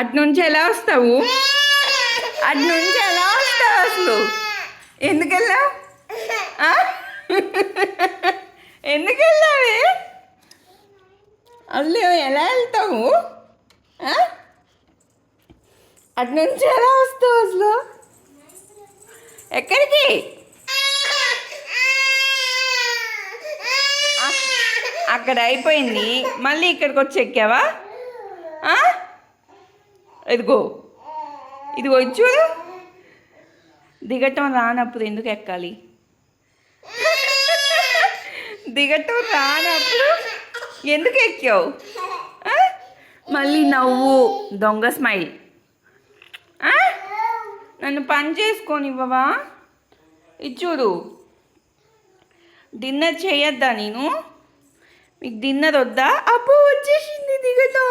అటు నుంచి ఎలా వస్తావు? అటు నుంచి ఎలా వస్తావు అసలు? ఎందుకు వెళ్ళావు? ఎందుకు వెళ్ళావే? అసలు ఎలా వెళ్తావు? అటు నుంచి ఎలా వస్తావు అసలు? ఎక్కడికి? అక్కడ అయిపోయింది, మళ్ళీ ఇక్కడికి వచ్చి ఎక్కావా? ఇదిగో ఇదిగో ఇది చూడు. దిగటం రానప్పుడు ఎందుకు ఎక్కాలి? దిగటం రానప్పుడు ఎందుకు ఎక్కావు? మళ్ళీ నవ్వు, దొంగ స్మైల్. నన్ను పని చేసుకొనివ్వవా? ఇది చూడు, డిన్నర్ చేయొద్దా నేను? మీకు డిన్నర్ వద్దా? అప్పు వచ్చేసింది దిగటం.